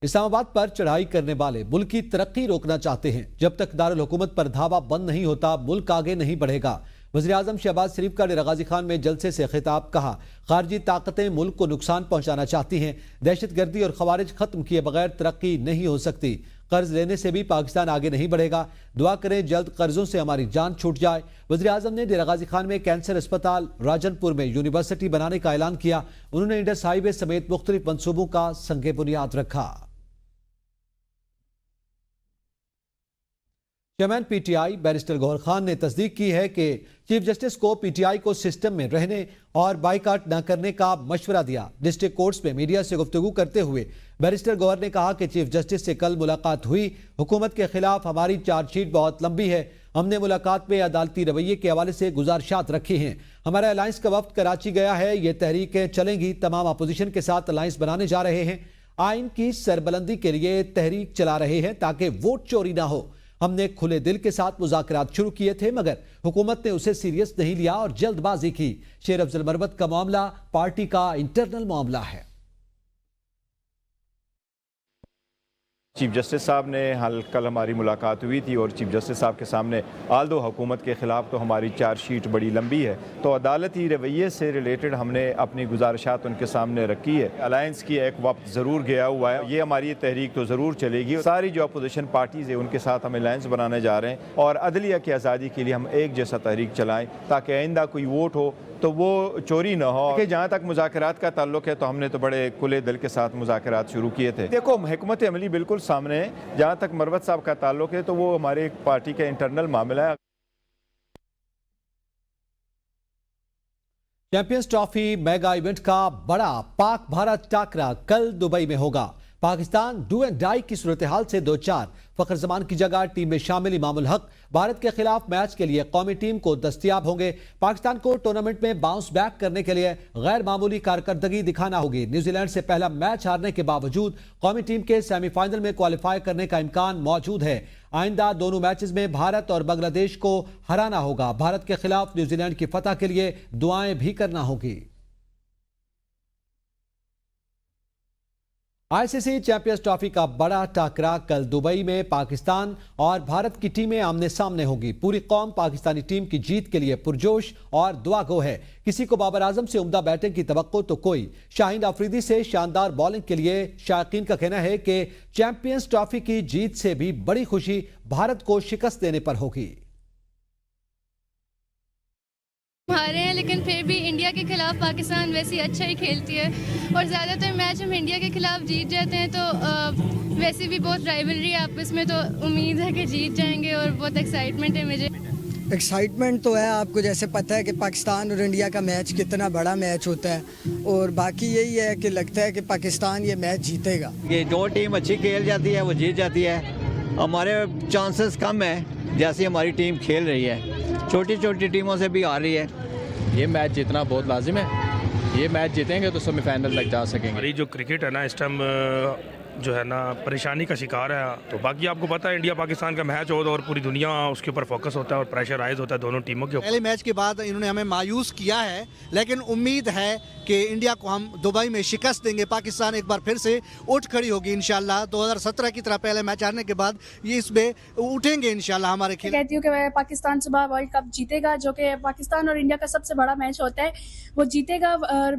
اسلام آباد پر چڑھائی کرنے والے ملک کی ترقی روکنا چاہتے ہیں۔ جب تک دارالحکومت پر دھاوا بند نہیں ہوتا ملک آگے نہیں بڑھے گا۔ وزیراعظم شہباز شریف کا ڈیرہ غازی خان میں جلسے سے خطاب، کہا خارجی طاقتیں ملک کو نقصان پہنچانا چاہتی ہیں، دہشت گردی اور خوارج ختم کیے بغیر ترقی نہیں ہو سکتی، قرض لینے سے بھی پاکستان آگے نہیں بڑھے گا، دعا کریں جلد قرضوں سے ہماری جان چھوٹ جائے۔ وزیراعظم نے ڈیرہ غازی خان میں کینسر اسپتال، راجن پور میں یونیورسٹی بنانے کا اعلان کیا۔ انہوں نے انڈس ہائی وے سمیت مختلف منصوبوں کا سنگ بنیاد رکھا۔ Chairman P T I barrister Gohar Khan نے تصدیق کی ہے کہ چیف جسٹس کو پی ٹی آئی کو سسٹم میں رہنے اور بائیکاٹ نہ کرنے کا مشورہ دیا۔ ڈسٹرکٹ کورٹس میں میڈیا سے گفتگو کرتے ہوئے بیرسٹر گوہر نے کہا کہ چیف جسٹس سے کل ملاقات ہوئی، حکومت کے خلاف ہماری چارج شیٹ بہت لمبی ہے، ہم نے ملاقات میں عدالتی رویے کے حوالے سے گزارشات رکھی ہیں، ہمارا الائنس کا وفد کراچی گیا ہے، یہ تحریکیں چلیں گی، تمام اپوزیشن کے ساتھ الائنس بنانے جا رہے ہیں، آئین کی سربلندی کے لیے تحریک چلا رہے ہیں تاکہ ووٹ چوری نہ ہو۔ ہم نے کھلے دل کے ساتھ مذاکرات شروع کیے تھے مگر حکومت نے اسے سیریس نہیں لیا اور جلد بازی کی۔ شیر افضل مروت کا معاملہ پارٹی کا انٹرنل معاملہ ہے۔ چیف جسٹس صاحب نے کل ہماری ملاقات ہوئی تھی اور چیف جسٹس صاحب کے سامنے آلدو حکومت کے خلاف تو ہماری چارج شیٹ بڑی لمبی ہے، تو عدالتی رویے سے ریلیٹڈ ہم نے اپنی گزارشات ان کے سامنے رکھی ہے۔ الائنس کی ایک وقت ضرور گیا ہوا ہے، یہ ہماری تحریک تو ضرور چلے گی، ساری جو اپوزیشن پارٹیز ہیں ان کے ساتھ ہم الائنس بنانے جا رہے ہیں اور عدلیہ کی آزادی کے لیے ہم ایک جیسا تحریک چلائیں تاکہ آئندہ کوئی ووٹ ہو تو وہ چوری نہ ہو۔ کہ جہاں تک مذاکرات کا تعلق ہے تو ہم نے تو بڑے کھلے دل کے ساتھ مذاکرات شروع کیے تھے۔ دیکھو حکمت عملی بالکل سامنے ہے، جہاں تک مروت صاحب کا تعلق ہے تو وہ ہمارے پارٹی کا انٹرنل معاملہ ہے۔ چیمپئنز ٹرافی میگا ایونٹ کا بڑا پاک بھارت ٹاکرا کل دبئی میں ہوگا۔ پاکستان ڈو اینڈ ڈائی کی صورتحال سے دوچار، فخر زمان کی جگہ ٹیم میں شامل امام الحق بھارت کے خلاف میچ کے لیے قومی ٹیم کو دستیاب ہوں گے۔ پاکستان کو ٹورنامنٹ میں باؤنس بیک کرنے کے لیے غیر معمولی کارکردگی دکھانا ہوگی۔ نیوزی لینڈ سے پہلا میچ ہارنے کے باوجود قومی ٹیم کے سیمی فائنل میں کوالیفائی کرنے کا امکان موجود ہے۔ آئندہ دونوں میچز میں بھارت اور بنگلہ دیش کو ہرانا ہوگا۔ بھارت کے خلاف نیوزی لینڈ کی فتح کے لیے دعائیں بھی کرنا ہوگی۔ آئی سی سی چیمپئنز ٹرافی کا بڑا ٹاکرا کل دبئی میں پاکستان اور بھارت کی ٹیمیں آمنے سامنے ہوگی۔ پوری قوم پاکستانی ٹیم کی جیت کے لیے پرجوش اور دعا گو ہے۔ کسی کو بابر اعظم سے عمدہ بیٹنگ کی توقع تو کوئی، شاہین آفریدی سے شاندار بالنگ کے لیے شائقین کا کہنا ہے کہ چیمپئنز ٹرافی کی جیت سے بھی بڑی خوشی بھارت کو شکست دینے پر ہوگی۔ ہارے ہیں لیکن پھر بھی انڈیا کے خلاف پاکستان ویسے اچھا ہی کھیلتی ہے اور زیادہ تر میچ ہم انڈیا کے خلاف جیت جاتے ہیں، تو ویسے بھی بہت رائیولری ہے آپس میں، تو امید ہے کہ جیت جائیں گے اور بہت ایکسائٹمنٹ ہے مجھے۔ ایکسائٹمنٹ تو ہے، آپ کو جیسے پتہ ہے کہ پاکستان اور انڈیا کا میچ کتنا بڑا میچ ہوتا ہے، اور باقی یہی ہے کہ لگتا ہے کہ پاکستان یہ میچ جیتے گا۔ یہ جو ٹیم اچھی کھیل جاتی ہے وہ جیت جاتی ہے، ہمارے چانسز کم ہیں جیسی ہماری ٹیم کھیل رہی ہے، چھوٹی چھوٹی ٹیموں سے بھی آ رہی ہے۔ یہ میچ جیتنا بہت لازم ہے، یہ میچ جیتیں گے تو سیمی فائنل تک جا سکیں گے۔ ہماری جو کرکٹ ہے نا اس ٹائم جو ہے نا پریشانی کا شکار ہے، تو باقی آپ کو پتہ ہے انڈیا پاکستان کا میچ ہو اور پوری دنیا اس کے اوپر فوکس ہوتا ہے اور پریشر رائز ہوتا ہے دونوں ٹیموں کے اوپر۔ پہلے میچ کے بعد انہوں نے ہمیں مایوس کیا ہے، لیکن امید ہے کہ انڈیا کو ہم دبئی میں شکست دیں گے، پاکستان ایک بار پھر سے اٹھ کھڑی ہوگی انشاءاللہ۔ 2017 کی طرح پہلے میچ ہارنے کے بعد یہ اس میں اٹھیں گے انشاءاللہ ہمارے کھیل۔ کہتی ہوں کہ پاکستان صبح ورلڈ کپ جیتے گا، جو کہ پاکستان اور انڈیا کا سب سے بڑا میچ ہوتا ہے، وہ جیتے گا۔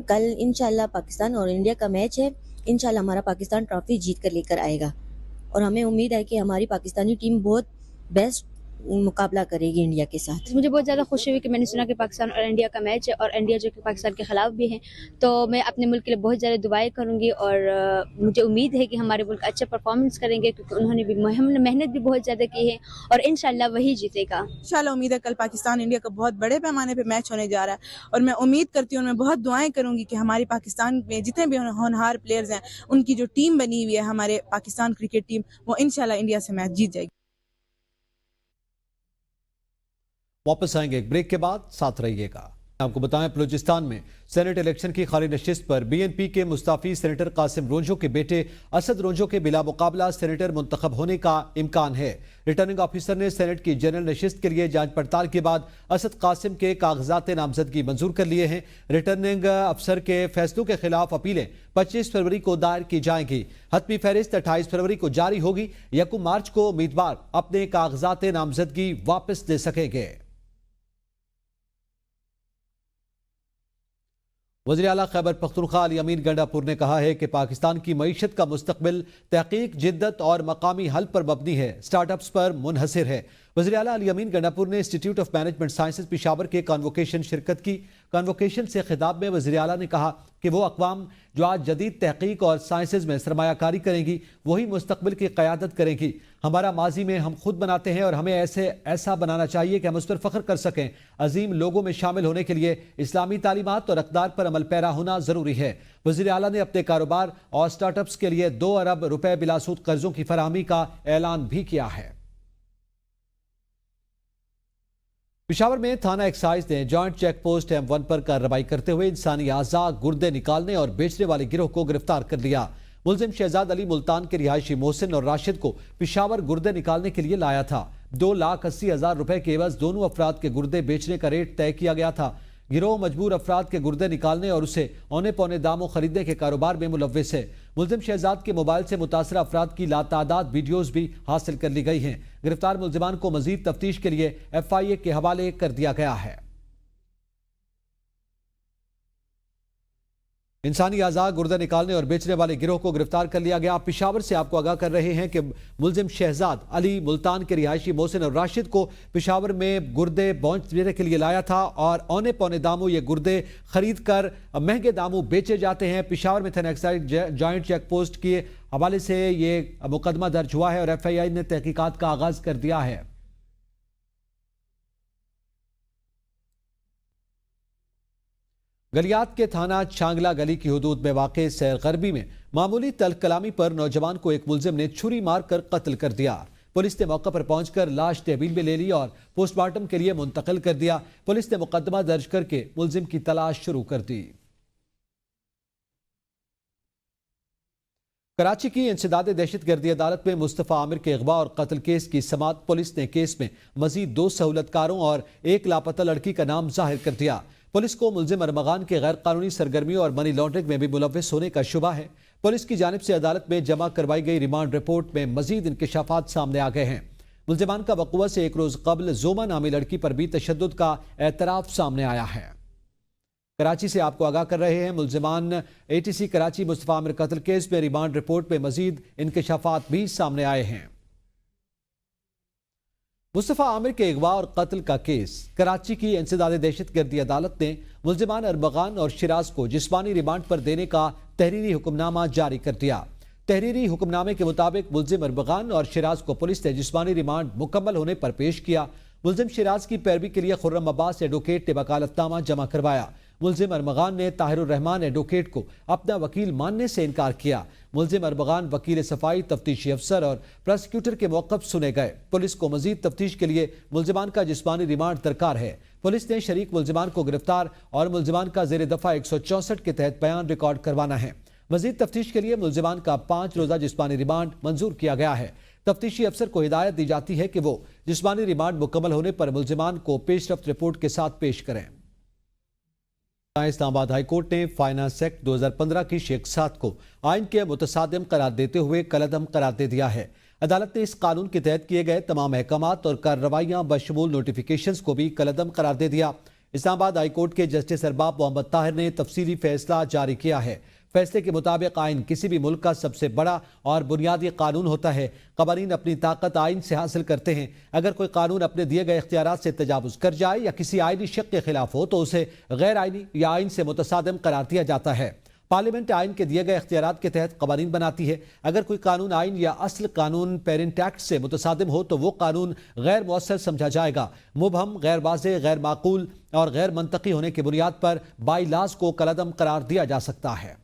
کل انشاءاللہ پاکستان اور انڈیا کا میچ ہے، انشاءاللہ ہمارا پاکستان ٹرافی جیت کر لے کر آئے گا، اور ہمیں امید ہے کہ ہماری پاکستانی ٹیم بہت بیسٹ مقابلہ کرے گی انڈیا کے ساتھ۔ مجھے بہت زیادہ خوشی ہوئی کہ میں نے سنا کہ پاکستان اور انڈیا کا میچ ہے، اور انڈیا جو کہ پاکستان کے خلاف بھی ہیں، تو میں اپنے ملک کے لیے بہت زیادہ دعائیں کروں گی، اور مجھے امید ہے کہ ہمارے ملک اچھا پرفارمنس کریں گے، کیونکہ انہوں نے بھی محنت بھی بہت زیادہ کی ہے، اور انشاءاللہ وہی جیتے گا۔ انشاءاللہ امید ہے کل پاکستان انڈیا کا بہت بڑے پیمانے پہ میچ ہونے جا رہا ہے، اور میں امید کرتی ہوں، میں بہت دعائیں کروں گی کہ ہماری پاکستان میں جتنے بھی ہونہار پلیئرز ہیں، ان کی جو ٹیم بنی ہوئی ہے ہمارے پاکستان کرکٹ ٹیم، وہ انشاءاللہ انڈیا سے میچ جیت جائے گی۔ واپس آئیں گے ایک بریک کے بعد، ساتھ رہیے گا۔ आपको बताएं, बलूचिस्तान में सेनेट इलेक्शन की खाली नशिस्त पर बीएनपी के मुस्ताफी सेनेटर कासिम रोंजो के बेटे असद रोंजो के बिला मुकाबला सेनेटर मुंतखब होने का इम्कान है। रिटर्निंग ऑफिसर ने सेनेट की जनरल नशिस्त के लिए जांच पड़ताल के बाद असद कासिम के कागजात नामजदगी मंजूर कर लिए हैं। रिटर्निंग अफसर के फैसलों के खिलाफ अपीलें 25 फरवरी को दायर की जाएंगी। हतमी फहरिस्त 28 फरवरी को जारी होगी। 1 मार्च को उम्मीदवार अपने कागजात नामजदगी वापस ले सकेंगे। वज़ीर आला खैबर पख्तूनख्वा अली अमीन गंडापुर ने कहा है कि पाकिस्तान की मईशत का मुस्तकबिल तहकीक, जिद्दत और मकामी हल पर मबनी है, स्टार्टअप्स पर मुनहसिर है। वज़ीर आला अली अमीन गंडापुर ने institute of management sciences Peshawar के कन्वोकेशन शिरकत की। कन्वोकेशन से खिताब में वज़ीर आला ने कहा कि वो अक़वाम जो आज जदीद तहकीक और साइंसेज में सरमायाकारी करेंगी वही मुस्तकबिल की क़यादत करेंगी। हमारा माजी में हम खुद बनाते हैं और हमें ऐसा बनाना चाहिए कि हम उस पर फ़ख्र कर सकें। अजीम लोगों में शामिल होने के लिए इस्लामी तालीमात और अक़दार पर अमल पैरा होना ज़रूरी है। वज़ीर आला ने अपने कारोबार और स्टार्टअप्स के लिए 2 अरब रुपए बिलासूद कर्जों की फराहमी का ऐलान भी किया है। पेशावर में थाना एक्साइज ने जॉइंट चेक पोस्ट M1 पर कार्रवाई करते हुए इंसानी आज़ा, गुर्दे निकालने और बेचने वाले गिरोह को गिरफ्तार कर लिया। मुलजिम शहजाद अली मुल्तान के रिहायशी मोहसिन और राशिद को पेशावर गुर्दे निकालने के लिए लाया था। 2,80,000 रुपए के एवज दोनों अफराद के गुर्दे बेचने का रेट तय किया गया था। गिरोह मजबूर अफराद के गुर्दे निकालने और उसे औने पौने दामों खरीदने के कारोबार में मुलव्विस है। मुलजिम शहजाद के मोबाइल से मुतासर अफराद की लातादाद वीडियोज भी हासिल कर ली गई हैं। गिरफ्तार मुलजिमान को मजीद तफ्तीश के लिए FIA के हवाले कर दिया गया है। इंसानी आज़ा, गुर्दे निकालने और बेचने वाले गिरोह को गिरफ्तार कर लिया गया। पेशावर से आपको आगाह कर रहे हैं कि मुलजिम शहजाद अली मुल्तान के रिहायशी मोहसिन और राशिद को पेशावर में गुर्दे बेचने के लिए लाया था और औने पौने दामों ये गुर्दे खरीद कर महंगे दामों बेचे जाते हैं। पेशावर में थाना एक्साइज जॉइंट चेक पोस्ट के हवाले से ये मुकदमा दर्ज हुआ है और FIA ने तहकीकात का आगाज कर दिया है। गलियात के थाना छांगला गली की हदूद में वाक़े सैर गरबी में मामूली तल्ख कलामी पर नौजवान को एक मुलजिम ने छुरी मारकर कत्ल कर दिया। पुलिस ने मौके पर पहुंचकर लाश तहवील में ले ली और पोस्टमार्टम के लिए मुंतकिल कर दिया। पुलिस ने मुकदमा दर्ज करके मुलजिम की तलाश शुरू कर दी। कराची की इंसदाद दहशतगर्दी अदालत में मुस्तफ़ा आमिर के अगवा और कत्ल केस की समाअत। पुलिस ने केस में मजीद 2 सहूलतकारों और एक लापता लड़की का नाम जाहिर कर दिया। पुलिस को मुलजिम अरमगान के गैर कानूनी सरगर्मियों और मनी लॉन्ड्रिंग में भी मुलव्विस होने का शुबा है। पुलिस की जानिब से अदालत में जमा करवाई गई रिमांड रिपोर्ट में मजीद इंकशाफात सामने आ गए हैं। मुलजिमान का वक़ुआ से 1 रोज कबल जोमा नामी लड़की पर भी तशद्दुद का एतराफ सामने आया है। कराची से आपको आगाह कर रहे हैं, मुलजिमान ATC कराची मुस्तफ़ा आमिर कत्ल केस में रिमांड रिपोर्ट में मजीद इंकशाफात भी सामने आए हैं। मुस्तफ़ा आमिर के अगवा और कत्ल का केस। कराची की इंसदाद दहशतगर्दी अदालत ने मुलजिमान अरमगान और शिराज को जिस्मानी रिमांड पर देने का तहरीरी हुक्मनामा जारी कर दिया। तहरीरी हुक्मनामे के मुताबिक मुलजिम अरमगान और शिराज को पुलिस ने जिस्मानी रिमांड मुकम्मल होने पर पेश किया। मुलजिम शिराज की पैरवी के लिए खुर्रम अब्बास एडवोकेट ने वकालतनामा जमा करवाया। मुलजिम अरमगान ने ताहिरुर रहमान एडवोकेट को अपना वकील मानने से इनकार किया। मुलजिम अरमगान, वकील सफाई, तफ्तीशी अफसर और प्रोसिक्यूटर के मौक़िफ़ सुने गए। पुलिस को मजीद तफ्तीश के लिए मुलजिमान का जिस्मानी रिमांड दरकार है। पुलिस ने शरीक मुलजिमान को गिरफ्तार और मुलजिमान का ज़ेर दफ़ा 164 के तहत बयान रिकॉर्ड करवाना है। मजीद तफ्तीश के लिए मुलजिमान का 5 रोज़ा जिस्मानी रिमांड मंजूर किया गया है। तफ्तीशी अफसर को हिदायत दी जाती है कि वो जिस्मानी रिमांड मुकम्मल होने पर मुलजिमान को पेशरफ्त रिपोर्ट के साथ पेश करें। इस्लामाबाद हाईकोर्ट ने फाइनेंस एक्ट 2015 की शिकसात को आइन के मुतसादिम करार देते हुए कलअदम करार दे दिया है। अदालत ने इस कानून के तहत किए गए तमाम अहकामात और कार्रवाइयां बशमूल नोटिफिकेशंस को भी कलअदम करार दे दिया। इस्लामाबाद हाईकोर्ट के जस्टिस अरबाब मोहम्मद ताहिर ने तफसीली फैसला जारी किया है। फैसले के मुताबिक आइन किसी भी मुल्क का सबसे बड़ा और बुनियादी कानून होता है। क़वानीन अपनी ताकत आइन से हासिल करते हैं। अगर कोई कानून अपने दिए गए इख्तियारात से तजावुज़ कर जाए या किसी आइनी शक के खिलाफ हो तो उसे गैर आइनी या आइन से मुतसादिम करार दिया जाता है। पार्लियामेंट आइन के दिए गए इख्तियारात के तहत क़वानीन बनाती है। अगर कोई कानून आइन या असल कानून पेरेंट एक्ट से मुतसादिम हो तो वो कानून गैर मौसर समझा जाएगा। मुबहम, गैर वाज़ेह, गैर माकूल और गैर मंतकी होने की बुनियाद पर बाईलाज को कलअदम करार दिया जा सकता है।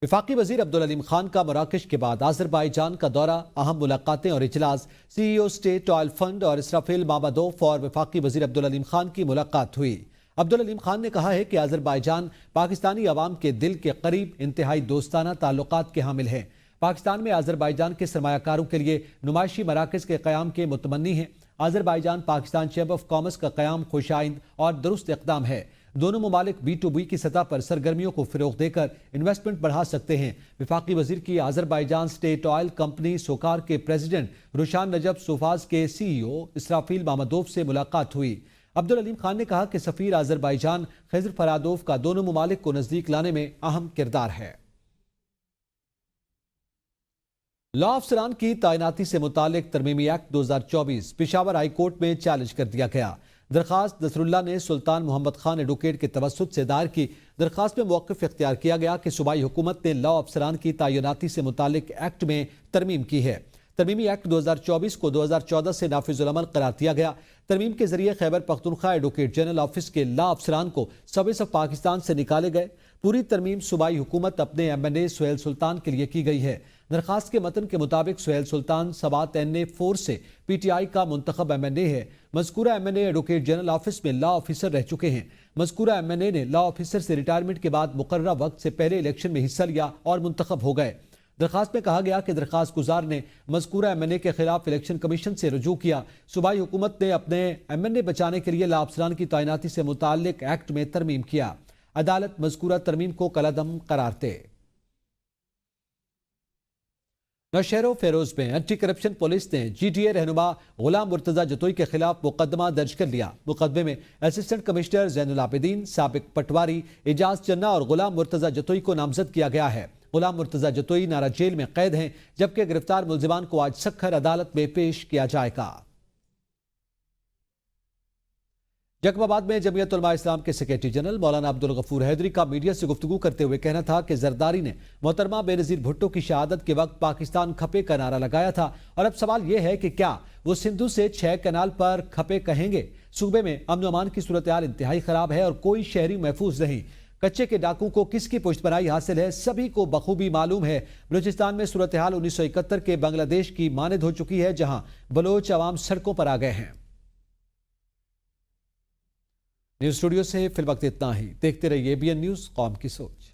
वफाकी वजीर अब्दुल अलीम खान का मराकश के बाद आज़रबाईजान का दौरा, अहम मुलाकातें और इजलास। CEO स्टेट ऑयल फंड और इसराफिल मामादोफ और वफाकी वजीर अब्दुल अलीम खान की मुलाकात हुई। अब्दुल अलीम खान ने कहा है कि आज़रबाईजान पाकिस्तानी अवाम के दिल के करीब इंतहाई दोस्ताना ताल्लुकात के हामिल है। पाकिस्तान में आज़रबाईजान के सरमायाकारों के लिए नुमाइशी मराकज़ के क़याम के मुतमन्नी हैं। Azerbaijan Pakistan chamber of commerce का क़याम खुशाइंद और दुरुस्त इक़दाम है। दोनों ममालिक B2B की सतह पर सरगर्मियों को फ़रोग़ देकर इन्वेस्टमेंट बढ़ा सकते हैं। वफाकी वज़ीर की Azerbaijan state oil company Sokar के प्रेसिडेंट रुशान नजब सोफाज के CEO इसराफिल मामादोफ से मुलाकात हुई। अब्दुल अलीम खान ने कहा कि सफ़ीर आज़रबाईजान खिज़र फरादोफ का दोनों ममालिक को नज़दीक लाने में अहम किरदार है। लॉ अफसरान की तैनाती से मुतालिक तरमीमी एक्ट 2024 पेशावर हाई कोर्ट में चैलेंज कर दिया गया। दरखास्त नसरुल्लाह ने सुल्तान मोहम्मद खान एडवोकेट के तवस्सुत से दायर की। दरखास्त में मौक़िफ़ इख्तियार किया गया कि सूबाई हुकूमत ने लॉ अफसरान की तैनाती से मुतालिक एक्ट में तरमीम की है। तरमीमी एक्ट 2024 को 2014 से नाफिजुल अमल करार दिया गया। तरमीम के जरिए Khyber Pakhtunkhwa advocate general office के लॉ अफसरान को सर्विस ऑफ पाकिस्तान से निकाले गए। पूरी तरमीम सूबाई हुकूमत अपने MNA सुहेल सुल्तान के लिए की गई है। दरखास्त के मतन के मुताबिक सुहेल सुल्तान सबात NA4 से PTI का मुंतखब MNA है। मज़कूरा MNA एडवोकेट जनरल ऑफिस में लॉ ऑफिसर रह चुके हैं। मज़कूरा MNA ने लॉ ऑफिसर से रिटायरमेंट के बाद मुकर्ररा वक्त से पहले इलेक्शन में हिस्सा लिया और मुंतखब हो गए। दरखास्त में कहा गया कि दरखास्त गुजार ने मज़कूरा MNA के खिलाफ इलेक्शन कमीशन से रुजू किया। सूबाई हुकूमत ने अपने MNA बचाने के लिए लॉ अफसरान की तैनाती से मुताल्लिक एक्ट में तरमीम किया। अदालत मज़कूरा तरमीम को कलअदम करार दे। नौशहरों फेरोज में एंटी करप्शन पुलिस ने GTA रहनुमा गुलाम मुर्तज़ा जतोई के खिलाफ मुकदमा दर्ज कर लिया। मुकदमे में असिस्टेंट कमिश्नर ज़ैनुल आबिदीन, साबिक पटवारी एजाज चन्ना और गुलाम मुर्तज़ा जतोई को नामजद किया गया है। गुलाम मुर्तज़ा जतोई नारा जेल में कैद हैं, जबकि गिरफ्तार मुलजिमान को आज सख्खर अदालत में पेश किया जाएगा। जकबाबाद में जमीयत उलमा इस्लाम के सेक्रेटरी जनरल मौलाना अब्दुल गफूर हैदरी का मीडिया से गुफ्तगू करते हुए कहना था कि जरदारी ने मोहतरमा बेनज़ीर भुट्टो की शहादत के वक्त पाकिस्तान खपे का नारा लगाया था, और अब सवाल यह है कि क्या वो सिंधु से 6 कैनाल पर खपे कहेंगे। सूबे में अमन अमान की सूरत हाल इंतहाई खराब है और कोई शहरी महफूज नहीं। कच्चे के डाकू को किसकी पुष्टपनाही हासिल है, सभी को बखूबी मालूम है। बलूचिस्तान में सूरत हाल 1971 के बांग्लादेश की मानद हो चुकी है, जहां बलोच अवाम सड़कों पर आ गए हैं। न्यूज़ स्टूडियो से फिल वक्त इतना ही। देखते रहिए ABN न्यूज़, कौम की सोच।